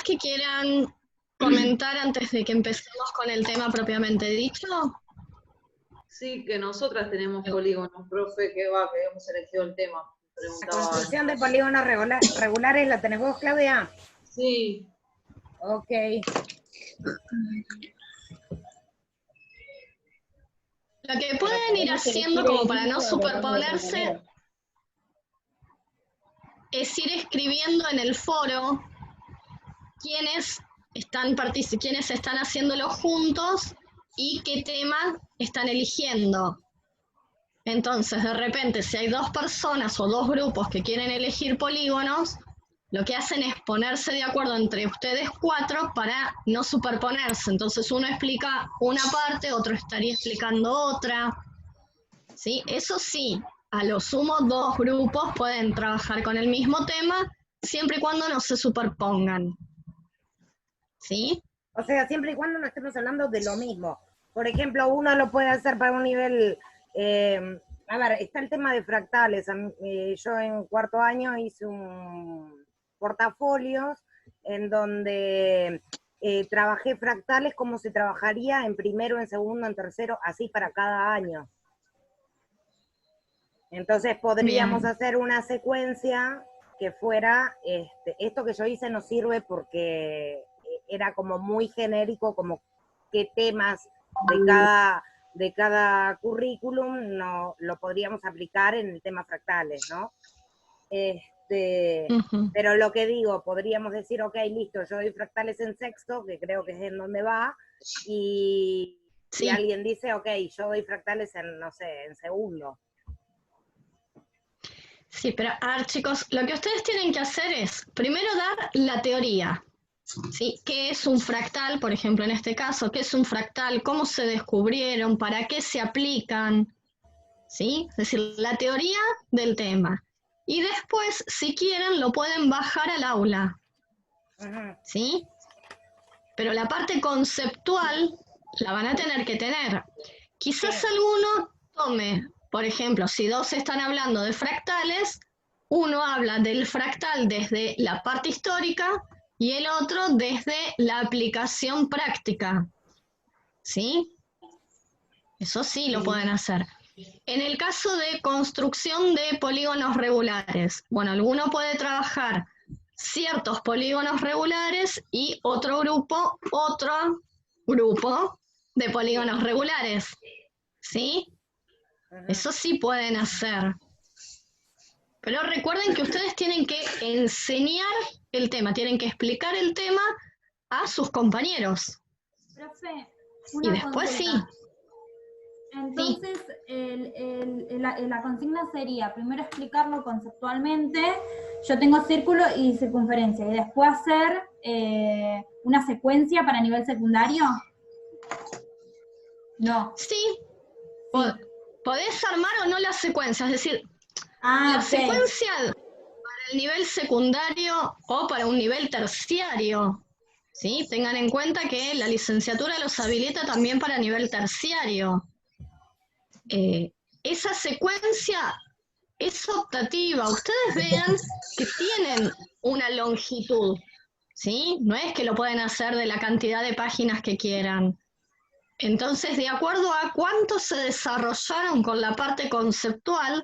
más que quieran comentar antes de que empecemos con el tema propiamente dicho? Sí, que nosotras tenemos polígonos, profe, que hemos elegido el tema. La construcción de polígonos regulares la tenés vos, Claudia. Sí. Ok. Lo que pueden ir haciendo como para no superponerse es ir escribiendo en el foro quiénes están haciéndolo juntos y qué tema están eligiendo. Entonces, de repente, si hay 2 personas o 2 grupos que quieren elegir polígonos, lo que hacen es ponerse de acuerdo entre ustedes 4 para no superponerse. Entonces, uno explica una parte, otro estaría explicando otra. ¿Sí? Eso sí, a lo sumo 2 grupos pueden trabajar con el mismo tema, siempre y cuando no se superpongan. ¿Sí? O sea, siempre y cuando no estemos hablando de lo mismo. Por ejemplo, uno lo puede hacer para un nivel... a ver, está el tema de fractales. Yo en 4º año hice un portafolios en donde trabajé fractales como se trabajaría en primero, en segundo, en tercero, así para cada año. Entonces podríamos hacer una secuencia que fuera, esto que yo hice no sirve porque era como muy genérico, como qué temas de cada currículum no lo podríamos aplicar en el tema fractales, ¿no? Pero lo que digo, podríamos decir, ok, listo, yo doy fractales en sexto, que creo que es en donde va, y si alguien dice, ok, yo doy fractales en, no sé, en segundo. Sí, pero a ver, chicos, lo que ustedes tienen que hacer es primero dar la teoría. ¿Sí? ¿Qué es un fractal, por ejemplo, en este caso? ¿Qué es un fractal? ¿Cómo se descubrieron? ¿Para qué se aplican? ¿Sí? Es decir, la teoría del tema. Y después, si quieren, lo pueden bajar al aula. ¿Sí? Pero la parte conceptual la van a tener que tener. Quizás alguno tome, por ejemplo, si 2 están hablando de fractales, uno habla del fractal desde la parte histórica y el otro desde la aplicación práctica. ¿Sí? Eso sí lo pueden hacer. En el caso de construcción de polígonos regulares, bueno, alguno puede trabajar ciertos polígonos regulares y otro grupo de polígonos regulares. ¿Sí? Eso sí pueden hacer. Pero recuerden que ustedes tienen que enseñar el tema, tienen que explicar el tema a sus compañeros. Profe, y después consulta. sí. Entonces, la consigna sería primero explicarlo conceptualmente, yo tengo círculo y circunferencia, y después hacer una secuencia para nivel secundario. No. Sí. Podés armar o no la secuencia, es decir, la ok. secuencia para el nivel secundario o para un nivel terciario. ¿Sí? Tengan en cuenta que la licenciatura los habilita también para nivel terciario. Esa secuencia es optativa. Ustedes vean que tienen una longitud, ¿sí? No es que lo pueden hacer de la cantidad de páginas que quieran. Entonces, de acuerdo a cuánto se desarrollaron con la parte conceptual,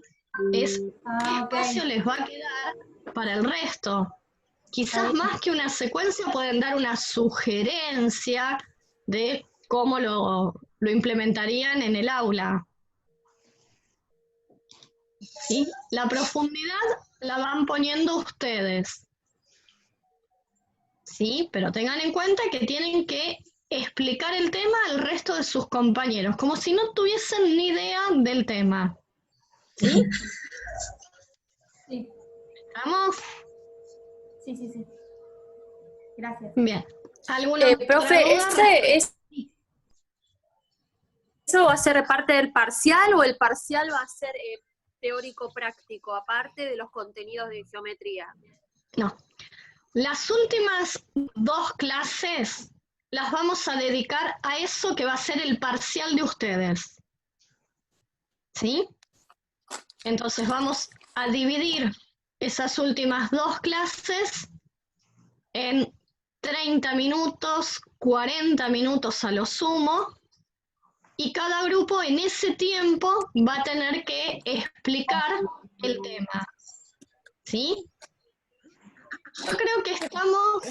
es qué espacio les va a quedar para el resto. Quizás más que una secuencia pueden dar una sugerencia de cómo lo implementarían en el aula. ¿Sí? La profundidad la van poniendo ustedes. ¿Sí? Pero tengan en cuenta que tienen que explicar el tema al resto de sus compañeros, como si no tuviesen ni idea del tema. ¿Sí? Sí. ¿Estamos? Sí. Gracias. Bien. ¿Alguna profe, otra duda? ¿eso va a ser parte del parcial o el parcial va a ser teórico-práctico, aparte de los contenidos de geometría? No. Las últimas 2 clases las vamos a dedicar a eso que va a ser el parcial de ustedes. ¿Sí? Entonces vamos a dividir esas últimas 2 clases en 3 30 minutos, 40 minutos a lo sumo, y cada grupo en ese tiempo va a tener que explicar el tema. ¿Sí? Yo creo que estamos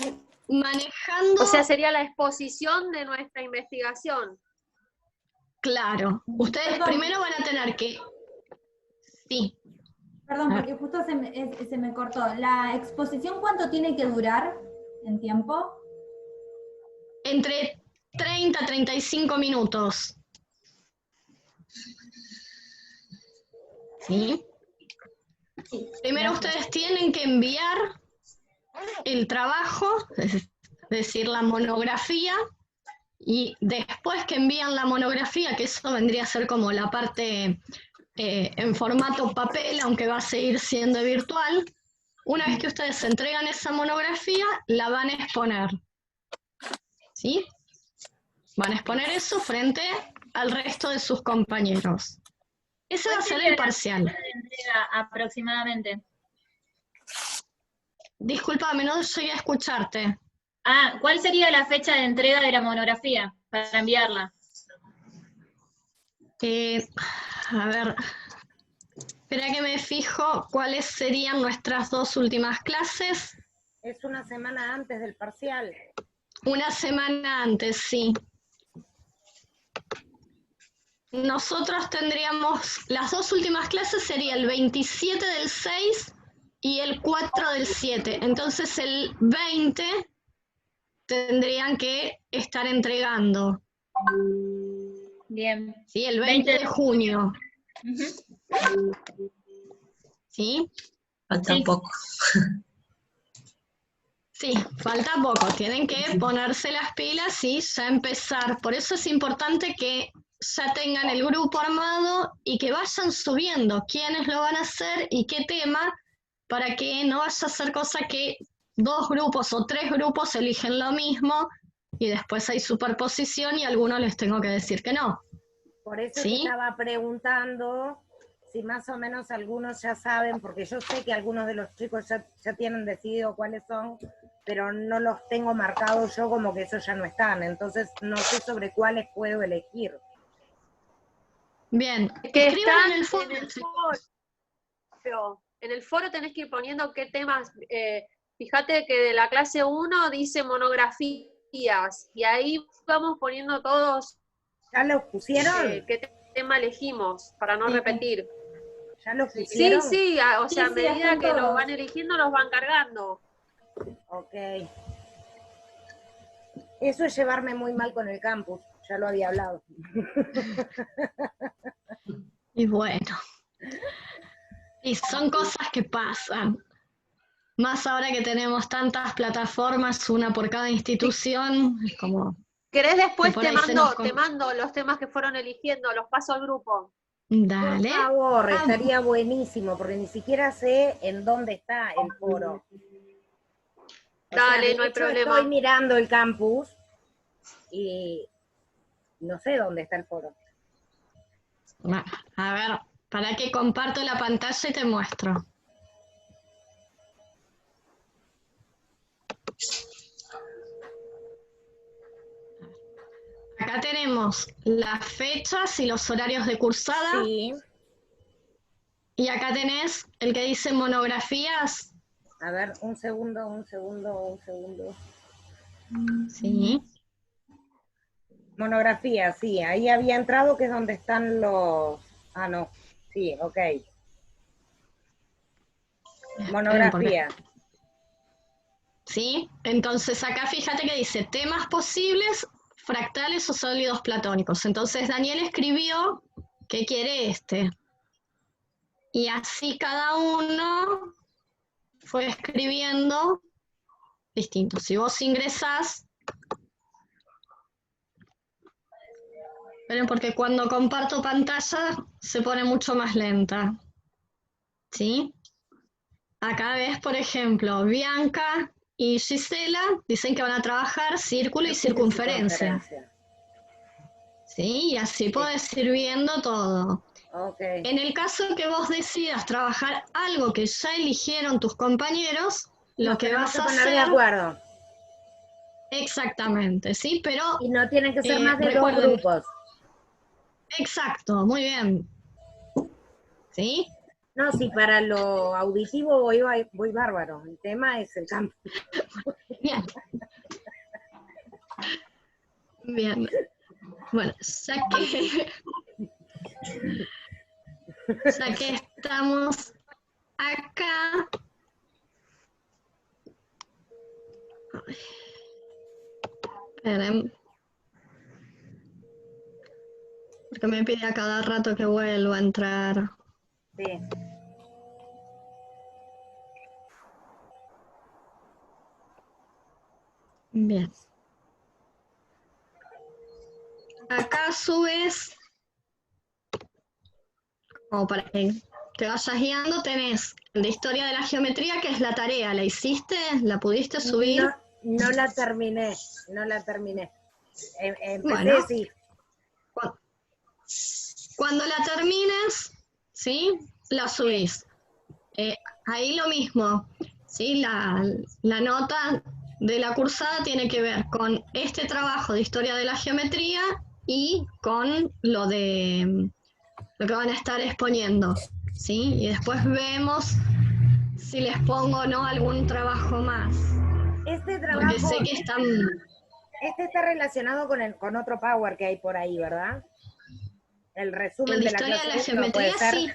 manejando... O sea, sería la exposición de nuestra investigación. Claro, ustedes Perdón. primero van a tener que... Sí. Perdón, porque justo se me cortó. ¿La exposición cuánto tiene que durar en tiempo? Entre 30 a 35 minutos. ¿Sí? Sí. Primero Gracias. ustedes tienen que enviar el trabajo, es decir, la monografía, y después que envían la monografía, que eso vendría a ser como la parte en formato papel, aunque va a seguir siendo virtual, una vez que ustedes entregan esa monografía, la van a exponer. ¿Sí? Van a exponer eso frente al resto de sus compañeros. Ese va a ser el parcial. Aproximadamente. Discúlpame, no llegué a escucharte. ¿Cuál sería la fecha de entrega de la monografía para enviarla? A ver, espera que me fijo cuáles serían nuestras 2 últimas clases. Es una semana antes del parcial. Una semana antes, sí. Nosotros tendríamos, las 2 últimas clases sería el 27 del 6 y el 4 del 7. Entonces el 20 tendrían que estar entregando. Bien. Sí, el 20 de junio. Ujú. ¿Sí? Falta Sí. poco. Sí, falta poco. Tienen que ponerse las pilas y ya empezar. Por eso es importante que ya tengan el grupo armado y que vayan subiendo quiénes lo van a hacer y qué tema, para que no vaya a ser cosa que 2 grupos o 3 grupos eligen lo mismo y después hay superposición y a algunos les tengo que decir que no. Por eso ¿Sí? te estaba preguntando si más o menos algunos ya saben, porque yo sé que algunos de los chicos ya tienen decidido cuáles son, pero no los tengo marcados yo como que esos ya no están, entonces no sé sobre cuáles puedo elegir. Bien, Que escriban están en el foro. En el foro tenés que ir poniendo qué temas. Fíjate que de la clase 1 dice monografías, y ahí vamos poniendo todos ¿Ya los pusieron? qué tema elegimos, para no Sí. repetir. ¿Ya los Sí, pusieron? sí, o sea, a Sí, medida están que los todos. van eligiendo, los van cargando. Ok. Eso es llevarme muy mal con el campus, ya lo había hablado. Y bueno, y son cosas que pasan. Más ahora que tenemos tantas plataformas, una por cada institución, es como... ¿Querés después Y por te ahí se nos mando los temas que fueron eligiendo, los paso al grupo? Dale. Por favor, estaría buenísimo, porque ni siquiera sé en dónde está el foro. Dale, de no hay hecho, problema. estoy mirando el campus y no sé dónde está el foro. A ver, para que comparto la pantalla y te muestro. Acá tenemos las fechas y los horarios de cursada. Sí. Y acá tenés el que dice monografías. A ver, un segundo. Sí. Monografía, sí, ahí había entrado, que es donde están los... Ah, no, sí, ok. Monografía. ¿Sí? Entonces acá fíjate que dice temas posibles, fractales o sólidos platónicos. Entonces Daniel escribió qué quiere este. Y así cada uno fue escribiendo distinto. Si vos ingresás, esperen porque cuando comparto pantalla se pone mucho más lenta. ¿Sí? Acá ves, por ejemplo, Bianca y Gisela dicen que van a trabajar círculo y circunferencia. ¿Sí? Y así podés ir viendo todo. Okay. En el caso que vos decidas trabajar algo que ya eligieron tus compañeros, lo que vas a poner hacer... de acuerdo. Exactamente, ¿sí? Pero Y no tienen que ser más de dos recuerden, grupos. exacto, muy bien. ¿Sí? No, si para lo auditivo voy bárbaro. El tema es el campo. Bien. Bien. Bueno, ya que estamos acá. Esperen. Porque me pide a cada rato que vuelva a entrar. Sí. Bien. Acá subes, como para que te vayas guiando, tenés el de historia de la geometría, que es la tarea. ¿La hiciste? ¿La pudiste subir? No la terminé, no la terminé. Empecé, Bueno. sí. Cuando la termines, ¿sí? La subís. Ahí lo mismo, ¿sí? La nota de la cursada tiene que ver con este trabajo de historia de la geometría y con lo que van a estar exponiendo, ¿sí? Y después vemos si les pongo o no algún trabajo más. Este Porque trabajo, sé que están... este está relacionado con otro Power que hay por ahí, ¿verdad? El resumen El de de la historia clase de la 1 geometría, puede ser. sí.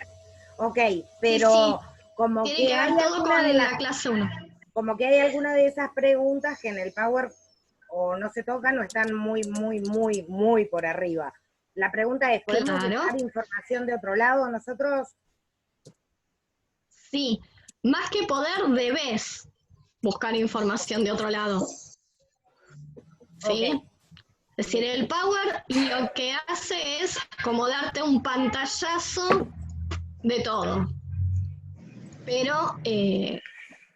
Ok, pero Sí. como Tiene que que ver hay todo alguna con de las, la clase 1. como que hay alguna de esas preguntas que en el Power o no se tocan o están muy por arriba. La pregunta es, ¿podemos Claro. buscar información de otro lado nosotros? Sí, más que poder, debes buscar información de otro lado. ¿Sí? Ok. Es decir, el Power lo que hace es como darte un pantallazo de todo. Pero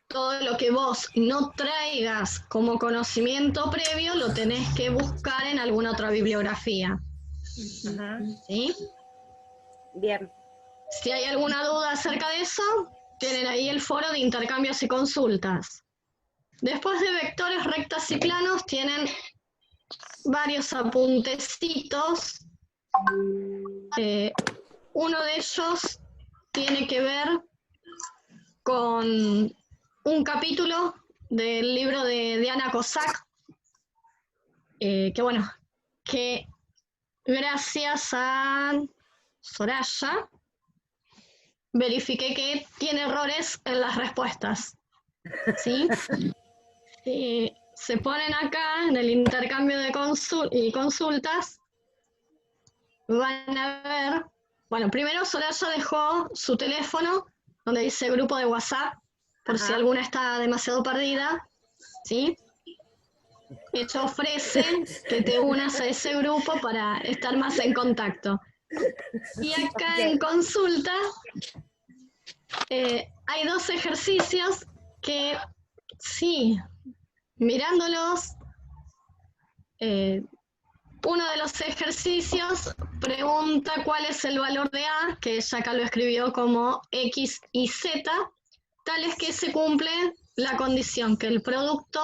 todo lo que vos no traigas como conocimiento previo lo tenés que buscar en alguna otra bibliografía. ¿Sí? Bien. Si hay alguna duda acerca de eso, tienen ahí el foro de intercambios y consultas. Después de vectores, rectas y planos, tienen varios apuntecitos. Uno de ellos tiene que ver con un capítulo del libro de Diana Cossack, que gracias a Soraya verifiqué que tiene errores en las respuestas. ¿Sí? Si se ponen acá en el intercambio de consultas, van a ver, bueno, primero Soraya dejó su teléfono donde dice grupo de WhatsApp, por si alguna está demasiado perdida, ¿sí? Ella ofrece que te unas a ese grupo para estar más en contacto. Y acá en consulta hay dos ejercicios que, sí, mirándolos, uno de los ejercicios pregunta cuál es el valor de A, que ella acá lo escribió como X y Z, tal es que se cumple la condición que el producto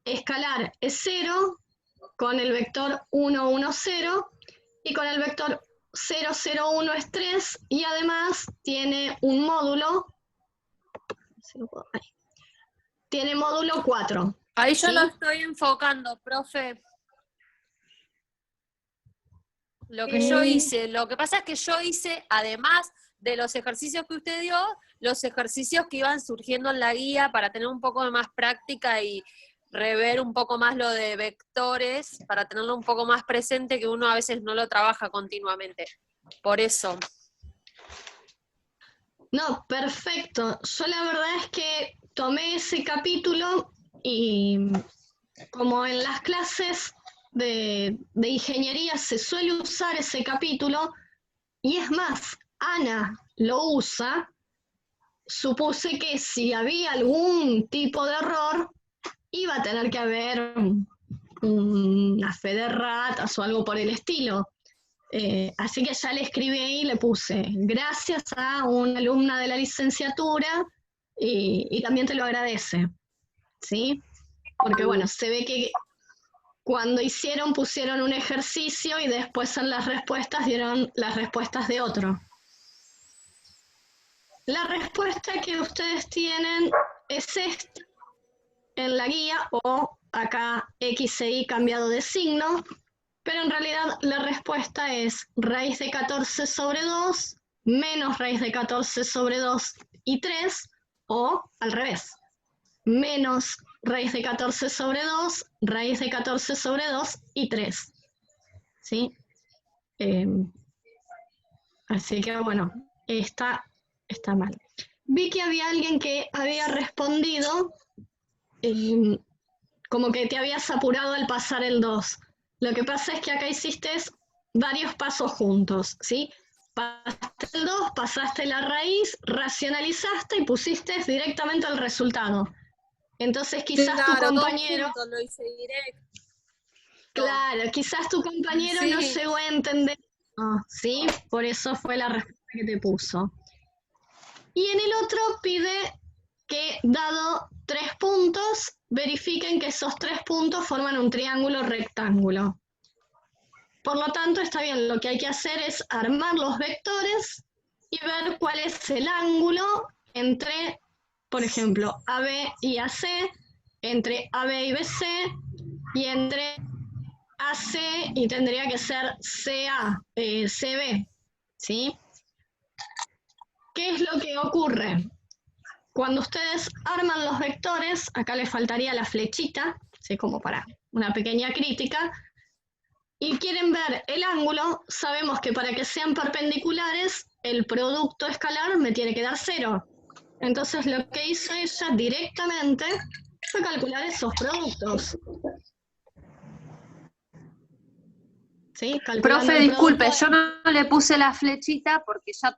escalar es 0 con el vector 1, 1, 0 y con el vector 0, 0, 1 es 3 y además tiene un módulo, tiene módulo 4. Ahí yo ¿sí? lo estoy enfocando, profe. Lo que yo hice, lo que pasa es que yo hice, además de los ejercicios que usted dio, los ejercicios que iban surgiendo en la guía para tener un poco de más práctica y rever un poco más lo de vectores, para tenerlo un poco más presente, que uno a veces no lo trabaja continuamente. Por eso. No, perfecto. Yo la verdad es que tomé ese capítulo y como en las clases de ingeniería se suele usar ese capítulo, y es más, Ana lo usa, supuse que si había algún tipo de error, iba a tener que haber una fe de ratas o algo por el estilo. Así que ya le escribí ahí y le puse, gracias a una alumna de la licenciatura y también te lo agradece, ¿sí? Porque bueno, se ve que cuando pusieron un ejercicio y después en las respuestas dieron las respuestas de otro. La respuesta que ustedes tienen es esta en la guía, o acá X e Y cambiado de signo, pero en realidad la respuesta es raíz de 14 sobre 2 menos raíz de 14 sobre 2 y 3, o al revés, menos raíz de 14 sobre 2, raíz de 14 sobre 2 y 3. ¿Sí? Así que bueno, está mal. Vi que había alguien que había respondido como que te habías apurado al pasar el 2. Lo que pasa es que acá hiciste varios pasos juntos, ¿sí? Pasaste el 2, pasaste la raíz, racionalizaste y pusiste directamente el resultado. Entonces quizás tu compañero... Todo junto, lo hice directo. Claro, quizás tu compañero Sí. no llegó a entender, ¿sí? Por eso fue la respuesta que te puso. Y en el otro pide que, dado 3 puntos, verifiquen que esos 3 puntos forman un triángulo rectángulo. Por lo tanto, está bien, lo que hay que hacer es armar los vectores y ver cuál es el ángulo entre, por ejemplo, AB y AC, entre AB y BC, y entre AC y tendría que ser CB, ¿sí? ¿Qué es lo que ocurre? Cuando ustedes arman los vectores, acá les faltaría la flechita, ¿sí? Como para una pequeña crítica, y quieren ver el ángulo, sabemos que para que sean perpendiculares, el producto escalar me tiene que dar 0. Entonces lo que hizo ella directamente fue calcular esos productos. ¿Sí? Profe, disculpe, yo no le puse la flechita porque ya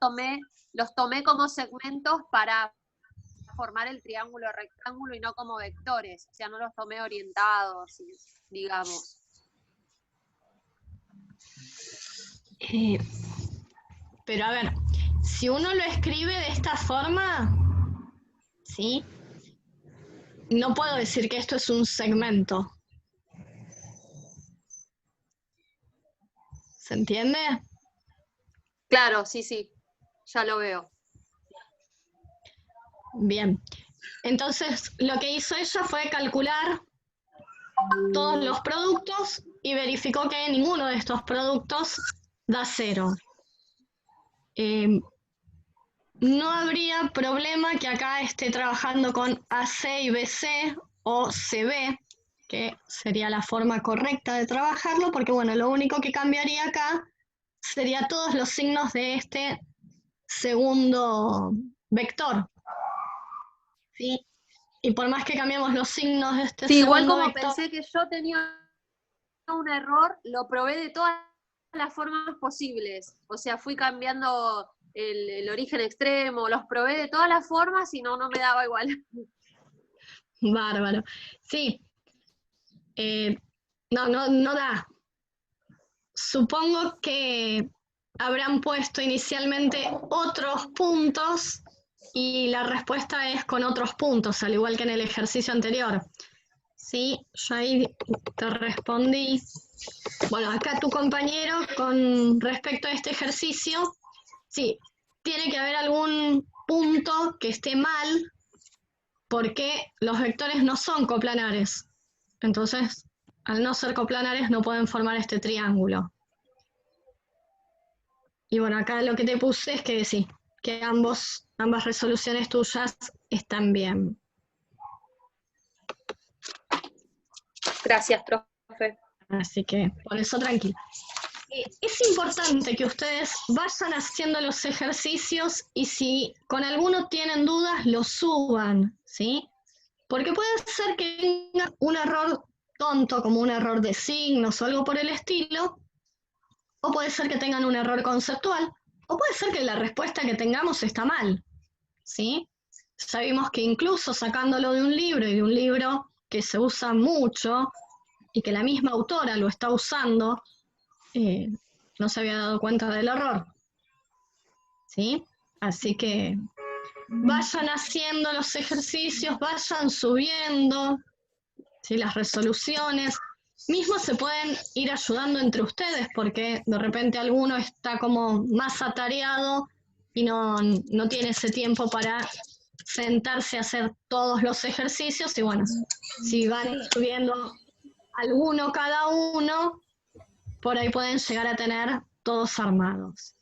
los tomé como segmentos para formar el triángulo rectángulo y no como vectores, o sea, no los tomé orientados, digamos. Pero a ver, si uno lo escribe de esta forma, ¿sí? No puedo decir que esto es un segmento. ¿Se entiende? Claro, sí, ya lo veo. Bien. Entonces, lo que hizo ella fue calcular todos los productos y verificó que ninguno de estos productos da 0. No habría problema que acá esté trabajando con AC y BC o CB, que sería la forma correcta de trabajarlo, porque bueno, lo único que cambiaría acá sería todos los signos de este segundo vector. ¿Sí? Y por más que cambiemos los signos de este Sí, igual segundo como vector... pensé que yo tenía un error, lo probé de todas las formas posibles. O sea, fui cambiando el origen extremo, los probé de todas las formas y no me daba igual. Bárbaro. Sí. No da. Supongo que habrán puesto inicialmente otros puntos y la respuesta es con otros puntos, al igual que en el ejercicio anterior. Sí, yo ahí te respondí. Bueno, acá tu compañero, con respecto a este ejercicio, sí, tiene que haber algún punto que esté mal porque los vectores no son coplanares. Entonces, al no ser coplanares no pueden formar este triángulo. Y bueno, acá lo que te puse es que sí, que ambas resoluciones tuyas están bien. Gracias, profe. Así que por eso tranquilo. Es importante que ustedes vayan haciendo los ejercicios y si con alguno tienen dudas, los suban, ¿sí? Porque puede ser que tengan un error tonto, como un error de signos o algo por el estilo, o puede ser que tengan un error conceptual, o puede ser que la respuesta que tengamos está mal, ¿sí? Sabemos que incluso sacándolo de un libro y de un libro que se usa mucho y que la misma autora lo está usando, no se había dado cuenta del error, ¿sí? Así que vayan haciendo los ejercicios, vayan subiendo, ¿sí? Las resoluciones. Mismo se pueden ir ayudando entre ustedes, porque de repente alguno está como más atareado y no tiene ese tiempo para sentarse a hacer todos los ejercicios, y bueno, si van subiendo alguno cada uno, por ahí pueden llegar a tener todos armados.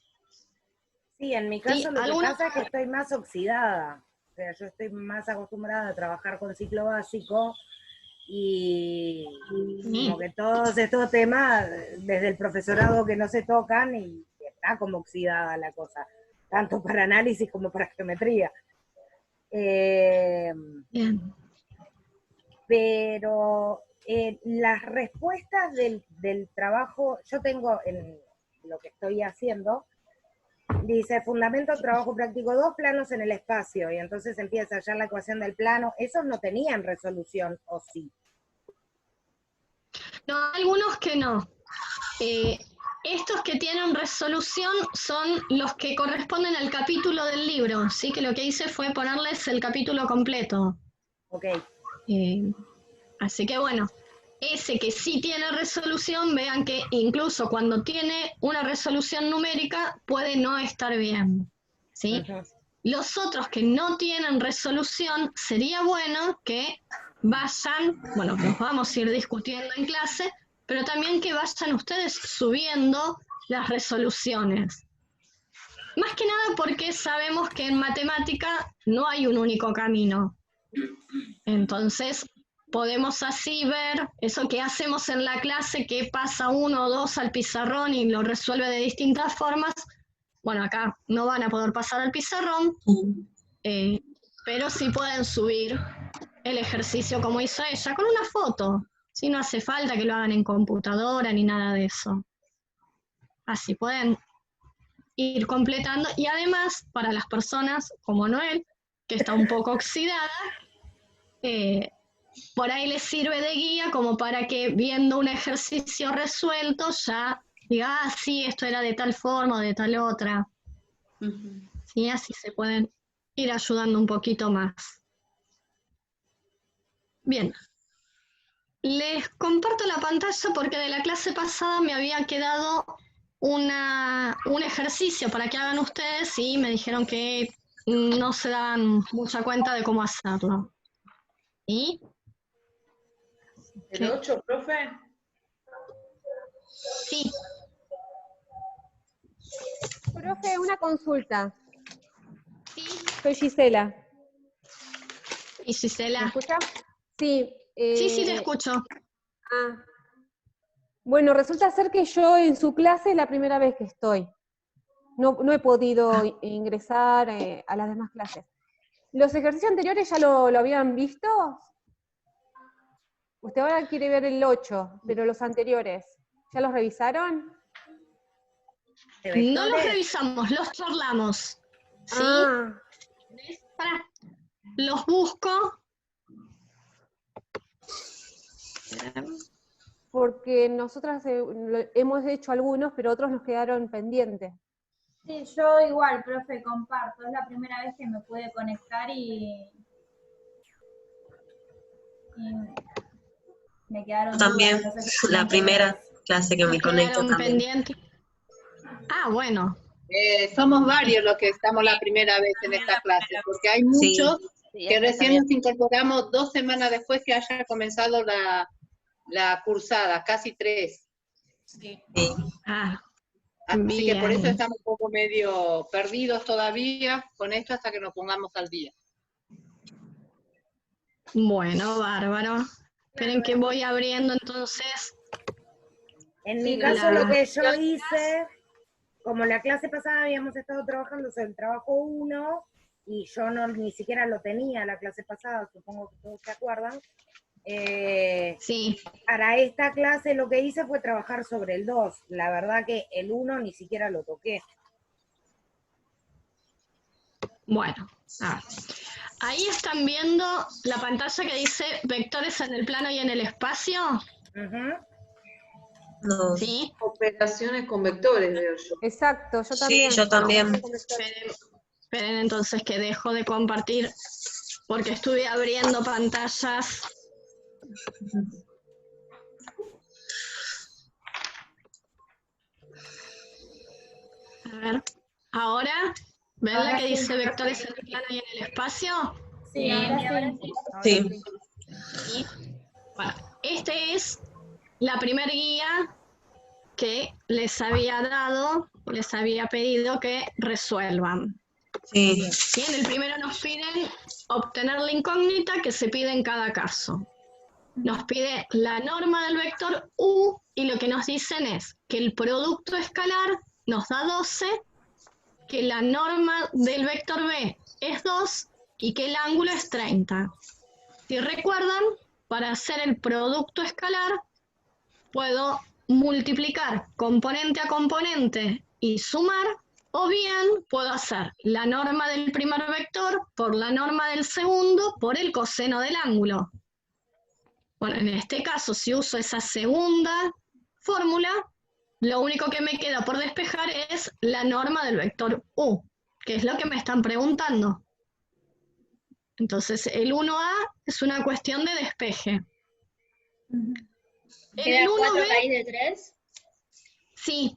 Sí, en mi caso Sí, lo que algunos- pasa es que estoy más oxidada. O sea, yo estoy más acostumbrada a trabajar con ciclo básico y como que todos estos temas, desde el profesorado que no se tocan, y está como oxidada la cosa, tanto para análisis como para geometría. Bien. Pero las respuestas del trabajo, yo tengo en lo que estoy haciendo, dice fundamento, trabajo práctico 2, planos en el espacio, y entonces empieza ya la ecuación del plano. Esos no tenían resolución, ¿o sí? No, algunos que no. Estos que tienen resolución son los que corresponden al capítulo del libro, ¿sí? Que lo que hice fue ponerles el capítulo completo. Ok. Así que bueno, ese que sí tiene resolución, vean que incluso cuando tiene una resolución numérica puede no estar bien, ¿sí? Ujú. Los otros que no tienen resolución, sería bueno que vayan, bueno, los vamos a ir discutiendo en clase, pero también que vayan ustedes subiendo las resoluciones. Más que nada porque sabemos que en matemática no hay un único camino. Entonces, podemos así ver eso que hacemos en la clase, que pasa 1 o 2 al pizarrón y lo resuelve de distintas formas. Bueno, acá no van a poder pasar al pizarrón, pero sí pueden subir el ejercicio como hizo ella, con una foto. Sí, no hace falta que lo hagan en computadora ni nada de eso. Así pueden ir completando. Y además, para las personas como Noel, que está un poco oxidada, por ahí les sirve de guía como para que viendo un ejercicio resuelto ya diga, ah, sí, esto era de tal forma o de tal otra. Sí, así se pueden ir ayudando un poquito más. Bien. Les comparto la pantalla porque de la clase pasada me había quedado un ejercicio para que hagan ustedes y me dijeron que no se daban mucha cuenta de cómo hacerlo. ¿Y? ¿El 8, profe? Sí. Profe, una consulta. Sí. Soy Gisela. ¿Y ¿Me Gisela? escucha? Sí. Sí, te escucho. Ah. Bueno, resulta ser que yo en su clase es la primera vez que estoy. No he podido ingresar a las demás clases. ¿Los ejercicios anteriores ya lo habían visto? Usted ahora quiere ver el 8, pero los anteriores, ¿ya los revisaron? No los revisamos, los charlamos. ¿Sí? Ah. Pará. Los busco. Porque nosotras hemos hecho algunos, pero otros nos quedaron pendientes. Sí, yo igual, profe, comparto. Es la primera vez que me pude conectar y me quedaron También, dudas de los la ejercicios primera anteriores. clase que me conecto Quedaron también. pendientes. Ah, bueno. Somos varios los que estamos la primera vez en esta clase, porque hay muchos que recién nos incorporamos 2 semanas después que haya comenzado la cursada, casi 3. Sí. Ah, Así que por eso bien. estamos un poco medio perdidos todavía con esto hasta que nos pongamos al día. Bueno, bárbaro. Esperen que voy abriendo entonces. En mi Sí, caso la- lo que yo hice, como la clase pasada habíamos estado trabajando sobre el trabajo 1, y yo ni siquiera lo tenía la clase pasada, supongo que todos se acuerdan. Sí. Para esta clase lo que hice fue trabajar sobre el 2. La verdad que el 1 ni siquiera lo toqué. Bueno, a ver. Ahí están viendo la pantalla que dice vectores en el plano y en el espacio. No. ¿Sí? Operaciones con vectores, veo yo. Exacto, yo Sí, también. yo también. Esperen entonces que dejo de compartir porque estuve abriendo pantallas A ver, ahora, ¿ven Ahora la que sí. dice vectores en el plano y en el espacio? Sí, ahora sí. Sí. Bueno, este es la primera guía que les había dado, les había pedido que resuelvan. Sí. ¿Sí? En el primero nos piden obtener la incógnita que se pide en cada caso. Nos pide la norma del vector u y lo que nos dicen es que el producto escalar nos da 12, que la norma del vector b es 2 y que el ángulo es 30. Si recuerdan, para hacer el producto escalar puedo multiplicar componente a componente y sumar, o bien puedo hacer la norma del primer vector por la norma del segundo por el coseno del ángulo. Bueno, en este caso, si uso esa segunda fórmula, lo único que me queda por despejar es la norma del vector u, que es lo que me están preguntando. Entonces, el 1a es una cuestión de despeje. En ¿Queda el 4 1b, raíz de 3? sí.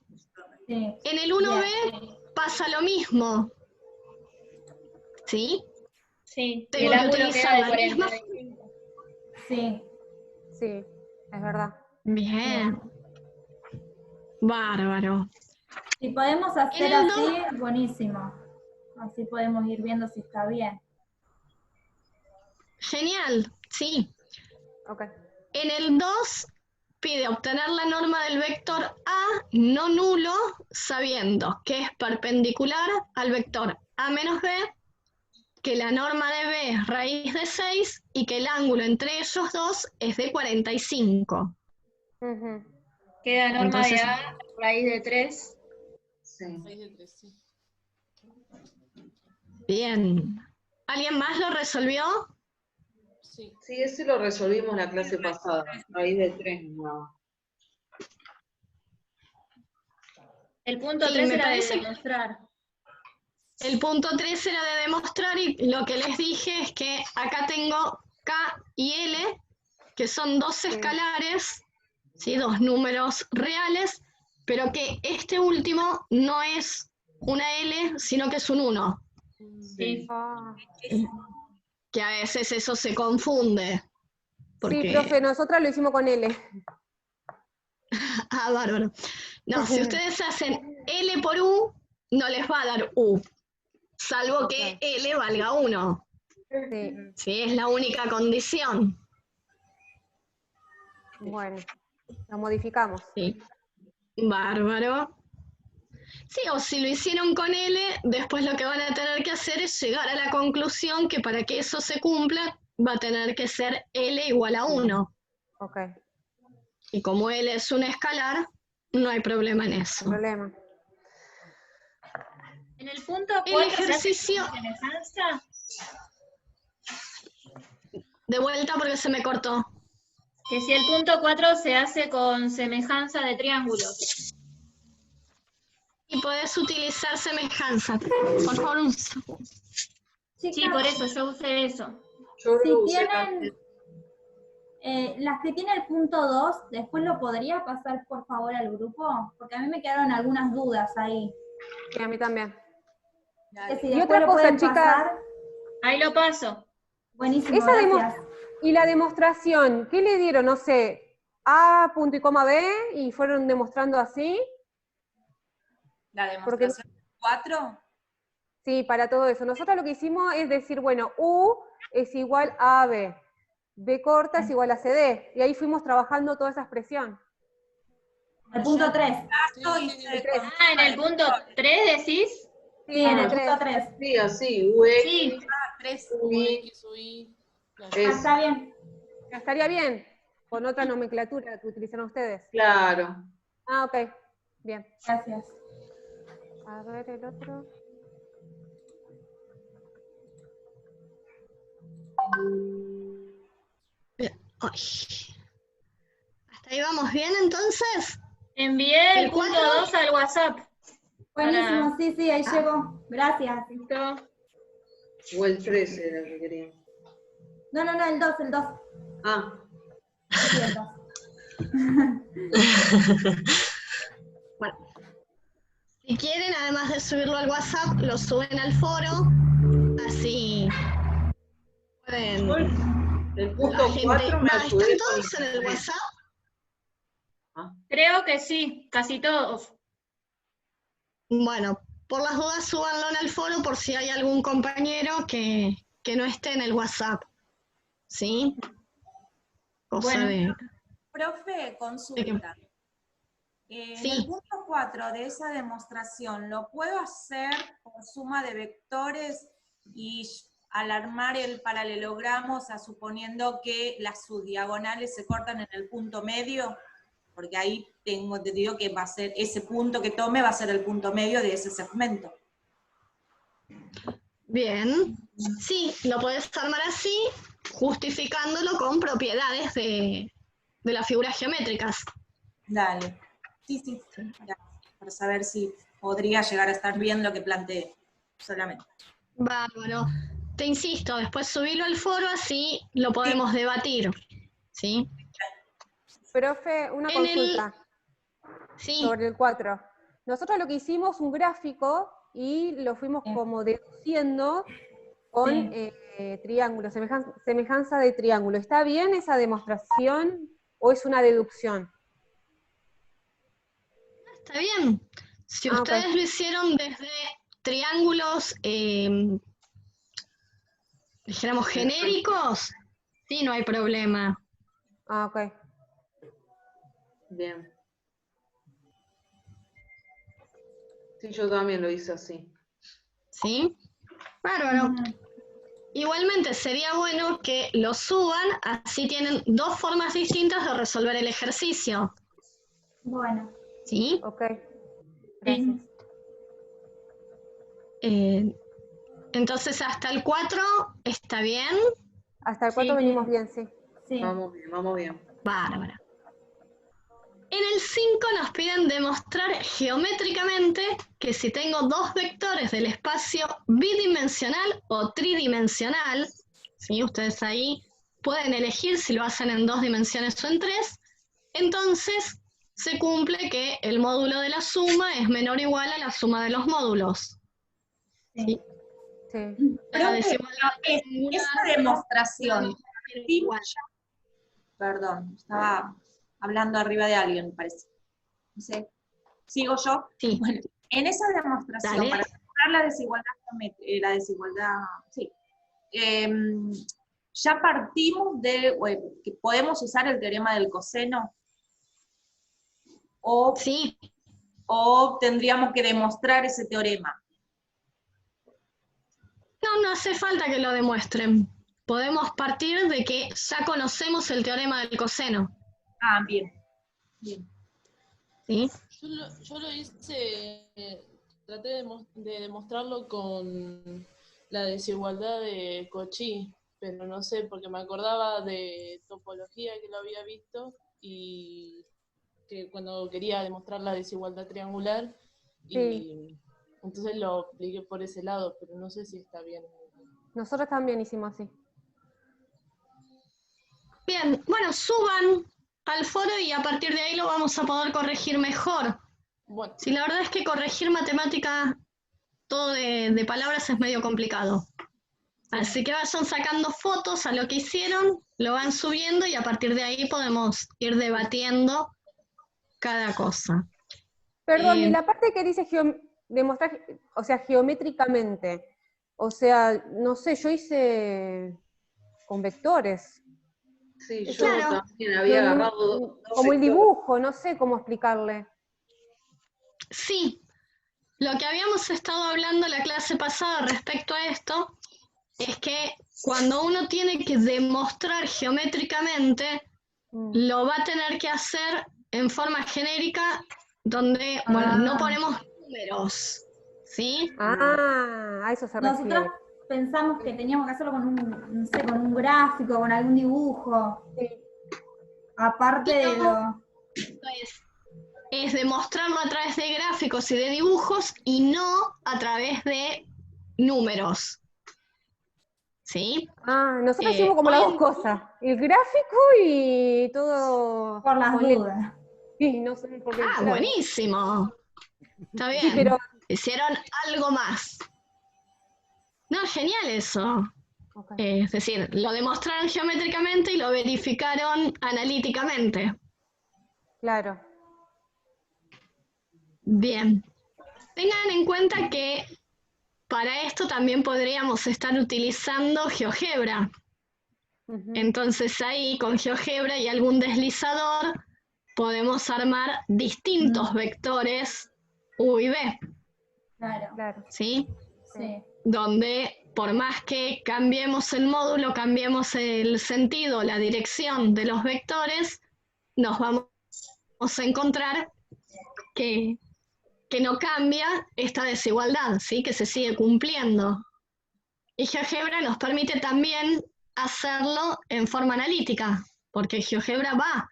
Sí. En el 1b Bien. pasa lo mismo. ¿Sí? Sí. Tengo el que ángulo utilizar queda de la misma. 45. Sí. Sí, es verdad. Bien. Bárbaro. Si podemos hacer El así, buenísimo. Así podemos ir viendo si está bien. Genial, sí. Ok. En el 2 pide obtener la norma del vector A no nulo, sabiendo que es perpendicular al vector A menos B, que la norma de B es raíz de 6 y que el ángulo entre ellos dos es de 45. Ujú. Queda norma Entonces, de A raíz de 3. Sí. bien. ¿Alguien más lo resolvió? Sí, ese lo resolvimos la clase pasada, raíz de 3, no. El punto Sí, 3 me era de parece que demostrar. el punto 3 era de demostrar y lo que les dije es que acá tengo K y L, que son dos escalares, ¿sí? Dos números reales, pero que este último no es una L, sino que es un 1. Sí. Ah. Que a veces eso se confunde. Porque... Sí, profe, nosotras lo hicimos con L. Ah, bárbaro. No, si ustedes hacen L por U, no les va a dar U, salvo que L valga 1. Sí. Sí, es la única condición. Bueno, lo modificamos. Sí. Bárbaro. Sí, o si lo hicieron con L, después lo que van a tener que hacer es llegar a la conclusión que para que eso se cumpla, va a tener que ser L igual a 1. Ok, Y como L es un escalar, no hay problema en eso. problema. En el punto El 4 se hace ejercicio... con semejanza. De vuelta porque se me cortó. Que si el punto 4 se hace con semejanza de triángulos. Y podés utilizar semejanza. Por favor, un segundo. Sí, por eso yo usé eso. Yo Si lo usé tienen, también. las que tienen el punto 2, después lo podría pasar por favor al grupo, porque a mí me quedaron algunas dudas ahí. Sí, a mí también. Que si Y después otra lo cosa, pueden chicas, pasar, Ahí lo paso. buenísimo, esa gracias. y la demostración, ¿qué le dieron? No sé, A, punto y coma B, y fueron demostrando así. ¿La demostración 4? Sí, para todo eso. Nosotros lo que hicimos es decir, bueno, U es igual a AB, B corta es igual a CD, y ahí fuimos trabajando toda esa expresión. El punto 3. Ah, en el punto 3 decís. Sí, en el punto 3. Sí, así, UX, Sí, 3, UI, UI. Está bien. Ya estaría bien, con otra nomenclatura que utilizaron ustedes. claro. Ah, ok, bien. Gracias. A ver el otro. Ay. ¿Hasta ahí vamos bien entonces? envié el ¿El punto 4? 2 al WhatsApp. Buenísimo, sí, ahí llegó. Gracias. Listo. O el 13 era el que quería. No, el 2, el 2. Ah, 200. Bueno, si quieren, además de subirlo al WhatsApp, lo suben al foro, así pueden... El punto 4 me ¿Están ayudé con todos en el internet. WhatsApp? Creo que sí, casi todos. Bueno, por las dudas súbanlo en el foro por si hay algún compañero que no esté en el WhatsApp. ¿Sí? Cosa Bueno, de... Profe, consulta. En Sí. el punto 4 de esa demostración, ¿lo puedo hacer por suma de vectores y al armar el paralelogramo, o sea, suponiendo que las subdiagonales se cortan en el punto medio? Porque ahí tengo entendido que va a ser, ese punto que tome va a ser el punto medio de ese segmento. Bien. Sí, lo puedes armar así, justificándolo con propiedades de las figuras geométricas. Dale. Sí, sí. Ya, para saber si podría llegar a estar bien lo que planteé, solamente. Bárbaro. Te insisto, después subilo al foro, así lo podemos debatir. ¿Sí? Profe, una consulta sobre el 4. Nosotros lo que hicimos, un gráfico, y lo fuimos como deduciendo con triángulo, semejanza de triángulo. ¿Está bien esa demostración o es una deducción? Está bien. Si ustedes lo hicieron desde triángulos, dijéramos, genéricos, sí, no hay problema. Ah, ok. Bien. Sí, yo también lo hice así. ¿Sí? Bárbaro. Igualmente sería bueno que lo suban, así tienen dos formas distintas de resolver el ejercicio. Bueno. ¿Sí? Ok. Gracias. Entonces, hasta el 4, ¿está bien? Hasta el 4 venimos bien, sí. Vamos bien, vamos bien. Bárbara. En el 5 nos piden demostrar geométricamente que si tengo dos vectores del espacio bidimensional o tridimensional, ¿sí? Ustedes ahí pueden elegir si lo hacen en 2 dimensiones o en 3, entonces se cumple que el módulo de la suma es menor o igual a la suma de los módulos. ¿Sí? Profe, esa demostración, perdón, estaba hablando arriba de alguien, me parece. No sé, ¿sigo yo? Sí. Bueno, en esa demostración, Dale. para demostrar la desigualdad, sí, ya partimos de que podemos usar el teorema del coseno, o tendríamos que demostrar ese teorema. No hace falta que lo demuestren. Podemos partir de que ya conocemos el teorema del coseno. Ah, bien. Bien. ¿Sí? Yo lo hice, traté de demostrarlo con la desigualdad de Cauchy, pero no sé, porque me acordaba de topología que lo había visto y que cuando quería demostrar la desigualdad triangular, y entonces lo apliqué por ese lado, pero no sé si está bien. Nosotros también hicimos así. Bien, bueno, suban al foro y a partir de ahí lo vamos a poder corregir mejor. Bueno. Sí, la verdad es que corregir matemática, todo de palabras es medio complicado. Así que vayan sacando fotos a lo que hicieron, lo van subiendo y a partir de ahí podemos ir debatiendo cada cosa. Perdón, y la parte que dice demostrar, o sea, geométricamente, o sea, no sé, yo hice con vectores. Sí, yo Claro. también había agarrado dos como el vectores. dibujo, no sé cómo explicarle. Sí, lo que habíamos estado hablando la clase pasada respecto a esto es que cuando uno tiene que demostrar geométricamente, lo va a tener que hacer en forma genérica, donde, bueno, no ponemos números, ¿sí? A eso se refiere. Nosotros pensamos que teníamos que hacerlo con un, no sé, con un gráfico, con algún dibujo. Aparte de lo... Es demostrarlo a través de gráficos y de dibujos y no a través de números. ¿sí? Ah, nosotros hicimos como las hoy dos cosas, el gráfico y todo. Por las con dudas. Sí, no sé por qué. Ah, claro. buenísimo. Está Sí, bien. pero Hicieron algo más. No, genial eso. ok. Es decir, lo demostraron geométricamente y lo verificaron analíticamente. Claro. Bien. Tengan en cuenta que para esto también podríamos estar utilizando GeoGebra. Ujú. Entonces ahí con GeoGebra y algún deslizador podemos armar distintos vectores U y B, Claro. Claro. ¿sí? Sí. Donde por más que cambiemos el módulo, cambiemos el sentido, la dirección de los vectores, nos vamos a encontrar que no cambia esta desigualdad, ¿sí? Que se sigue cumpliendo. Y GeoGebra nos permite también hacerlo en forma analítica, porque GeoGebra va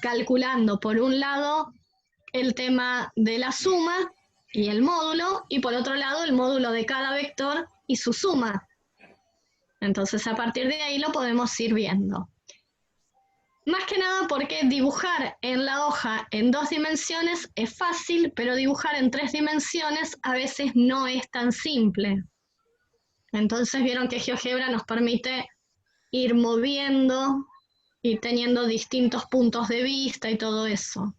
calculando por un lado el tema de la suma y el módulo, y por otro lado el módulo de cada vector y su suma. Entonces a partir de ahí lo podemos ir viendo. Más que nada porque dibujar en la hoja en 2 dimensiones es fácil, pero dibujar en 3 dimensiones a veces no es tan simple. Entonces vieron que GeoGebra nos permite ir moviendo y teniendo distintos puntos de vista y todo eso.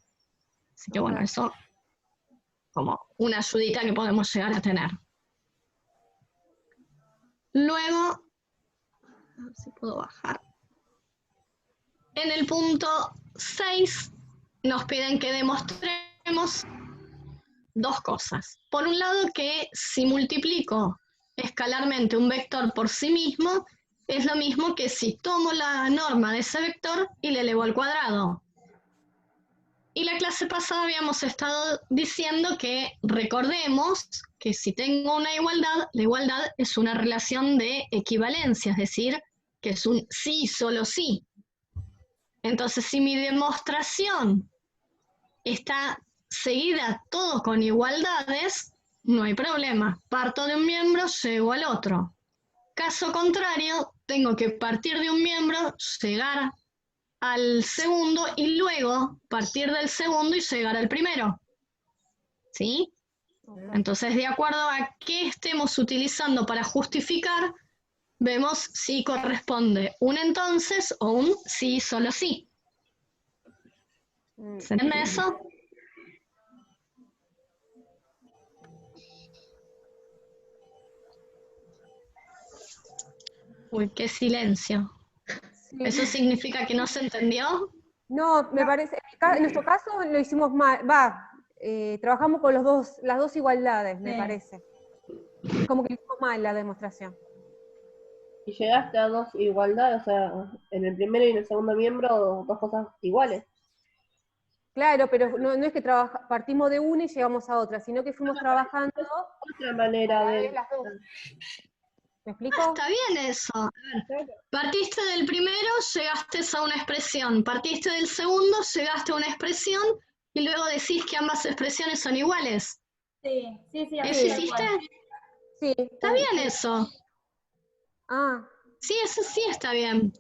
Así que bueno, eso como una ayudita que podemos llegar a tener. Luego, a ver si puedo bajar. En el punto 6 nos piden que demostremos 2 cosas. Por un lado, que si multiplico escalarmente un vector por sí mismo, es lo mismo que si tomo la norma de ese vector y le elevo al cuadrado. Y la clase pasada habíamos estado diciendo que recordemos que si tengo una igualdad, la igualdad es una relación de equivalencia, es decir, que es un sí, solo sí. Entonces, si mi demostración está seguida todo con igualdades, no hay problema. Parto de un miembro, llego al otro. Caso contrario, tengo que partir de un miembro, llegar al segundo y luego partir del segundo y llegar al primero. ¿Sí? Entonces, de acuerdo a qué estemos utilizando para justificar, vemos si corresponde un entonces o un sí, solo sí. ¿Se entiende eso? Uy, qué silencio. Sí. ¿Eso significa que no se entendió? No, me parece, en nuestro caso lo hicimos mal, trabajamos con las dos igualdades, me parece. Como que hicimos mal la demostración. Y llegaste a 2 igualdades, o sea, en el primero y en el segundo miembro, 2 cosas iguales. Claro, pero no es que partimos de una y llegamos a otra, sino que fuimos trabajando Otra manera de... las dos. ¿Me explico? Ah, está bien eso. A ver, partiste del primero, llegaste a una expresión. Partiste del segundo, llegaste a una expresión y luego decís que ambas expresiones son iguales. Sí. ¿Eso hiciste? Sí. Está bien eso. Ah. Sí, eso sí está bien.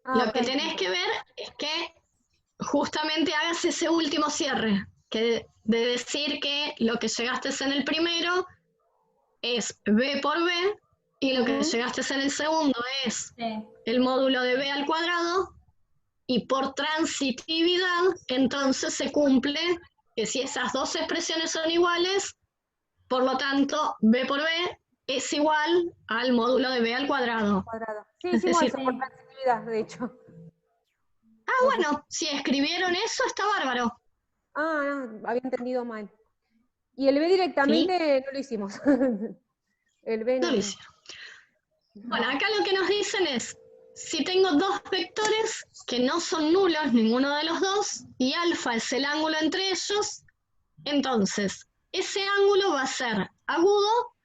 Lo que tenés que ver es que justamente hagas ese último cierre, que de decir que lo que llegaste en el primero es b por b y lo que llegaste en el segundo es el módulo de b al cuadrado, y por transitividad entonces se cumple que si esas dos expresiones son iguales, por lo tanto b por b es igual al módulo de b al cuadrado. Sí, Es hicimos decir, eso por transitividad, de hecho. Ah, bueno, si escribieron eso está bárbaro. Ah, no, había entendido mal. Y el B directamente no lo hicimos. El B no lo hicieron. Bueno, acá lo que nos dicen es, si tengo 2 vectores que no son nulos, ninguno de los dos, y alfa es el ángulo entre ellos, entonces ese ángulo va a ser agudo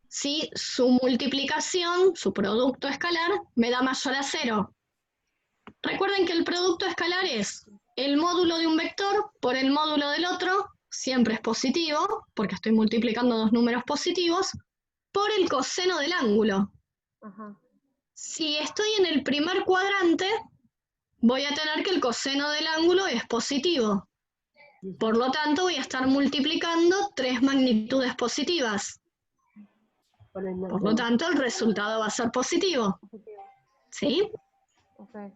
si su multiplicación, su producto escalar, me da mayor a 0. Recuerden que el producto escalar es el módulo de un vector por el módulo del otro, siempre es positivo, porque estoy multiplicando 2 números positivos, por el coseno del ángulo. Ajá. Si estoy en el primer cuadrante, voy a tener que el coseno del ángulo es positivo. Por lo tanto, voy a estar multiplicando 3 magnitudes positivas. Por lo tanto, el resultado va a ser positivo. ¿Sí? Okay.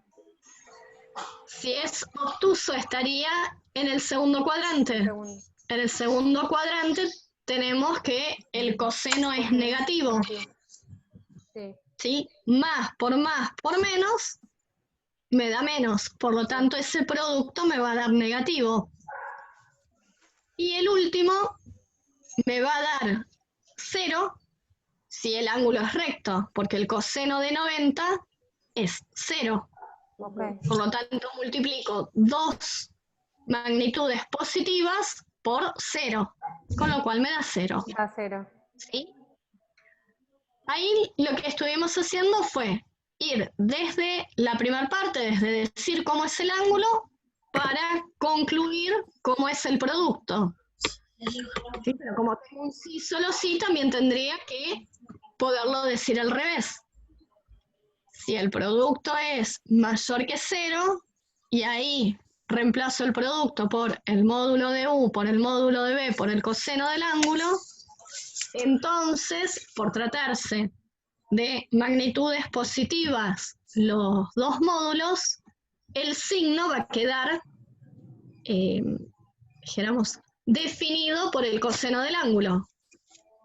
Si es obtuso, estaría en el segundo cuadrante. En el segundo cuadrante tenemos que el coseno es negativo. Sí. ¿Sí? Más por menos, me da menos. Por lo tanto, ese producto me va a dar negativo. Y el último me va a dar 0 si el ángulo es recto, porque el coseno de 90 es 0. Okay. Por lo tanto, multiplico 2 magnitudes positivas por 0, con lo cual me da 0. Da 0. ¿Sí? Ahí lo que estuvimos haciendo fue ir desde la primera parte, desde decir cómo es el ángulo, para concluir cómo es el producto. ¿Sí? Pero como tengo un sí, solo sí, también tendría que poderlo decir al revés. Si el producto es mayor que 0, y ahí reemplazo el producto por el módulo de U, por el módulo de B, por el coseno del ángulo, entonces, por tratarse de magnitudes positivas los dos módulos, el signo va a quedar, dijéramos, definido por el coseno del ángulo.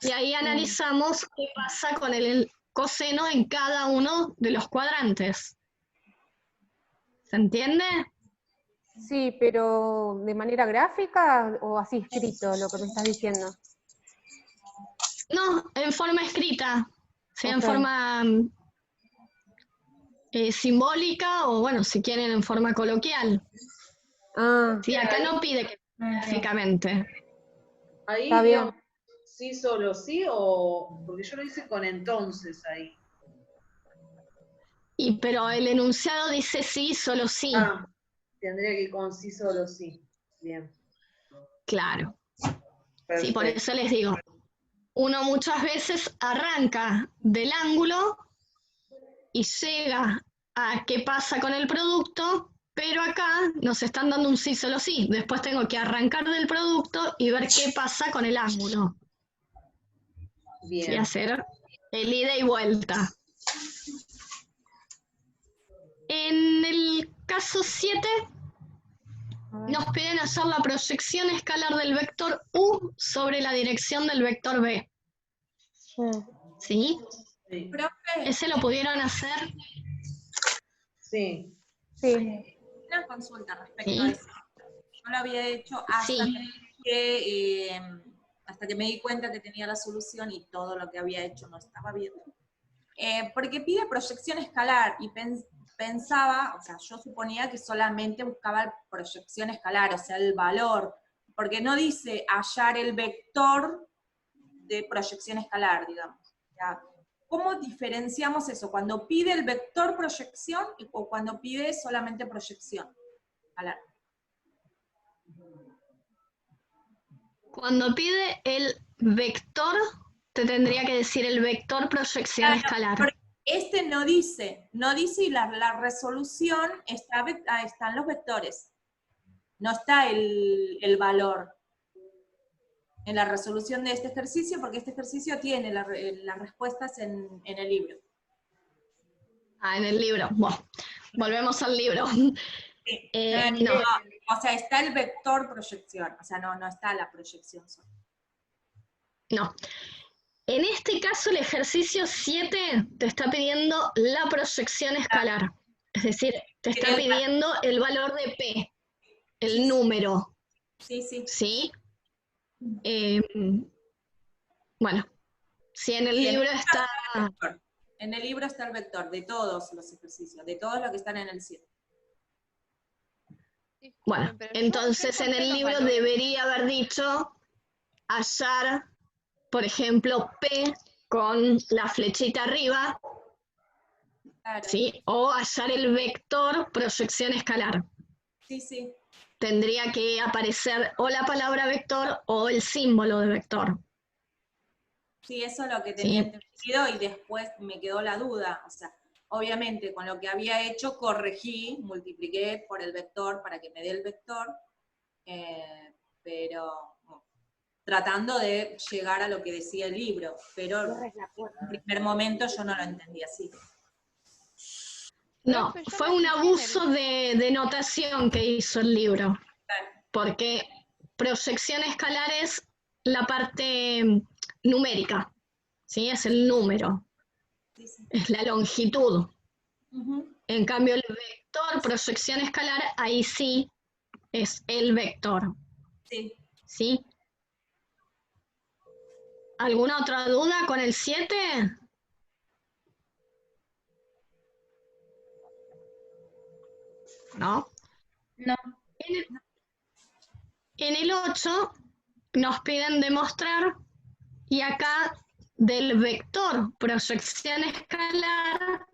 Y ahí analizamos qué pasa con el coseno en cada uno de los cuadrantes. ¿Se entiende? Sí, pero ¿de manera gráfica o así escrito lo que me estás diciendo? No, en forma escrita, sea en Ok. forma simbólica o, bueno, si quieren, en forma coloquial. Ah, Sí, acá no pide que gráficamente. Ahí, está bien. digamos, sí, solo sí, o porque yo lo hice con entonces ahí. Pero el enunciado dice sí, solo sí. Ah, tendría que ir con sí, solo sí. Bien. Claro. Perfecto. Sí, por eso les digo, uno muchas veces arranca del ángulo y llega a qué pasa con el producto, pero acá nos están dando un sí, solo sí. Después tengo que arrancar del producto y ver qué pasa con el ángulo. Bien. Y hacer el ida y vuelta. En el caso 7, nos piden hacer la proyección escalar del vector U sobre la dirección del vector B. ¿Sí? Sí. Profe, ¿Ese lo pudieron hacer? Sí. Sí. una consulta respecto Sí. a eso. Yo lo había hecho hasta Sí. hasta que me di cuenta que tenía la solución y todo lo que había hecho no estaba bien. Porque pide proyección escalar y pensaba, o sea, yo suponía que solamente buscaba proyección escalar, o sea, el valor, porque no dice hallar el vector de proyección escalar, digamos. ¿Ya? ¿Cómo diferenciamos eso? Cuando pide el vector proyección o cuando pide solamente proyección escalar. Cuando pide el vector, te tendría que decir el vector proyección Claro, escalar. porque este no dice y la resolución están los vectores, no está el valor en la resolución de este ejercicio, porque este ejercicio tiene las respuestas en el libro. Ah, en el libro. Bueno, volvemos al libro. Sí. No. O sea, está el vector proyección, o sea, no está la proyección sola. No. En este caso, el ejercicio 7 te está pidiendo la proyección escalar. Es decir, te está pidiendo el valor de P, el número. Sí, sí. ¿Sí? Bueno, si en el libro está... En el libro está el vector de todos los ejercicios, de todos los que están en el 7. Bueno, entonces en el libro debería haber dicho hallar, por ejemplo, P con la flechita arriba, Claro. ¿sí? O hallar el vector proyección escalar. Sí, sí. Tendría que aparecer o la palabra vector o el símbolo de vector. Sí, eso es lo que tenía entendido y después me quedó la duda. O sea, obviamente con lo que había hecho corregí, multipliqué por el vector para que me dé el vector, pero tratando de llegar a lo que decía el libro, pero en primer momento yo no lo entendí así. No, fue un abuso de notación que hizo el libro, porque proyección escalar es la parte numérica, ¿sí? Es el número, es la longitud. En cambio, el vector, proyección escalar, ahí sí es el vector. ¿Sí? ¿Alguna otra duda con el 7? ¿No? No. En el 8 nos piden demostrar, y acá del vector proyección escalar,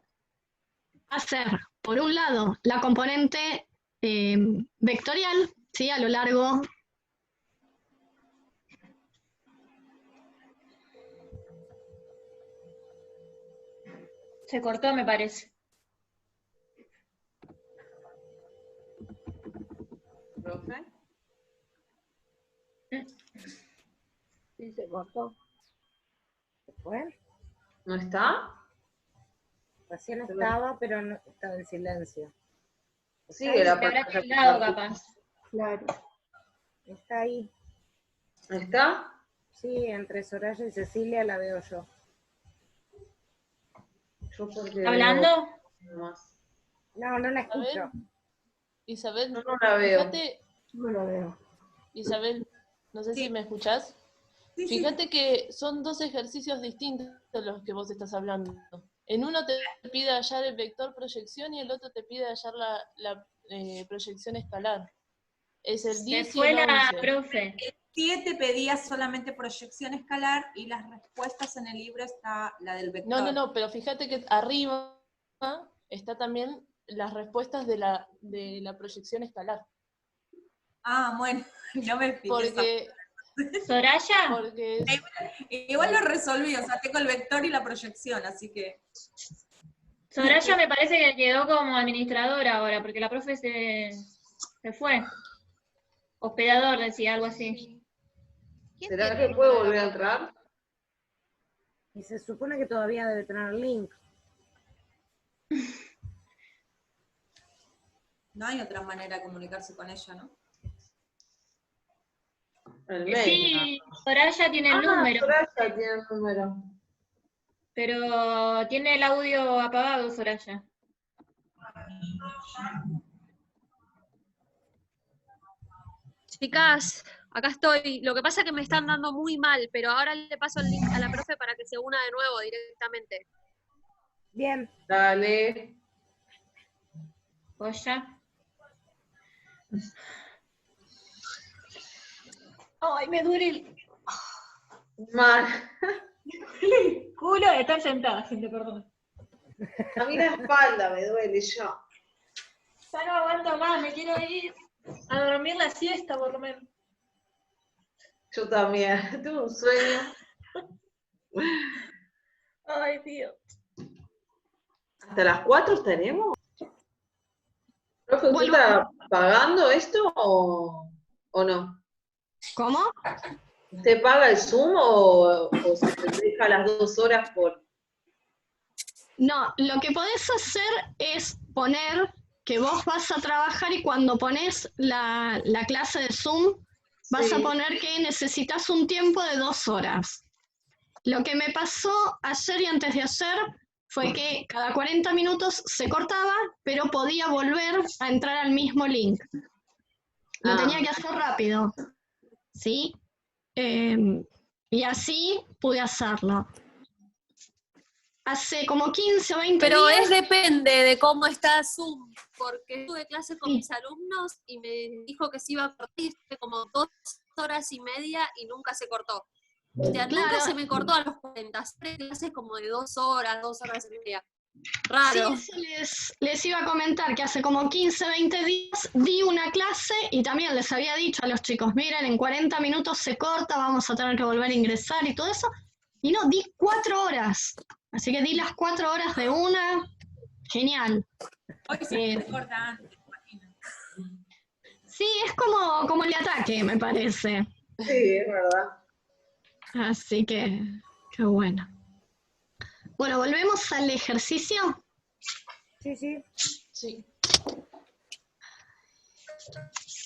hacer, por un lado, la componente vectorial, ¿sí? A lo largo Se cortó, me parece. ¿Profe? Sí, se cortó. ¿Se fue? ¿No está? Recién estaba, pero no, estaba en silencio. Sigue la Te habrá pantalla. tildado, capaz. Claro. Está ahí. ¿Está? Sí, entre Soraya y Cecilia la veo yo. Yo porque ¿Está hablando? nomás. No, no la escucho. Isabel, No la veo. fíjate, No lo veo. Isabel, no sé si me escuchás. Fíjate que son dos ejercicios distintos los que vos estás hablando. En uno te pide hallar el vector proyección y el otro te pide hallar la proyección escalar. Es el 10 y fue el la 11. profe. El 7 pedía solamente proyección escalar y las respuestas en el libro está la del vector. No, pero fíjate que arriba está también las respuestas de la proyección escalar. Ah, bueno, no me fijé. Porque... ¿Soraya? Porque igual lo resolví, o sea, tengo el vector y la proyección, así que... Soraya me parece que quedó como administradora ahora, porque la profe se fue. Hospedador, decía, algo así. ¿Será que puede volver a entrar? Y se supone que todavía debe tener el link. No hay otra manera de comunicarse con ella, ¿no? El mail. Sí, Soraya tiene el número. Soraya tiene el número. Pero tiene el audio apagado, Soraya. Chicas, acá estoy. Lo que pasa es que me están dando muy mal, pero ahora le paso el link a la profe para que se una de nuevo directamente. Bien. Dale. ¿Oya? Ay, me duele el Mal. culo de estar sentada, gente, perdón. A mí la espalda me duele yo. Ya no aguanto más, me quiero ir a dormir la siesta, por lo menos. Yo también. Tuve un sueño. Ay, tío. ¿Hasta las 4 estaremos? ¿Profe, usted Bueno. está pagando esto o no? ¿Cómo? ¿Usted paga el Zoom o se deja las 2 horas por...? No, lo que podés hacer es poner que vos vas a trabajar y cuando pones la clase de Zoom, vas a poner que necesitas un tiempo de 2 horas. Lo que me pasó ayer y antes de ayer fue que cada 40 minutos se cortaba, pero podía volver a entrar al mismo link. Lo tenía que hacer rápido, ¿sí? Y así pude hacerlo. Hace como 15 o 20 Pero días... depende de cómo está Zoom, porque tuve clase con mis alumnos y me dijo que se iba a cortar y estuve como 2 horas y media y nunca se cortó. O sea, nunca se me cortó a los 40, siempre clases como de 2 horas, 2 horas y media. Raro. Sí, eso les iba a comentar que hace como 15, 20 días di una clase y también les había dicho a los chicos, miren, en 40 minutos se corta, vamos a tener que volver a ingresar y todo eso. Y no, di 4 horas. Así que di las 4 horas de una. Genial. Hoy se recorta antes, imagino. Sí, es como el ataque, me parece. Sí, es verdad. Así que, qué bueno. Bueno, ¿volvemos al ejercicio? Sí, sí. Sí.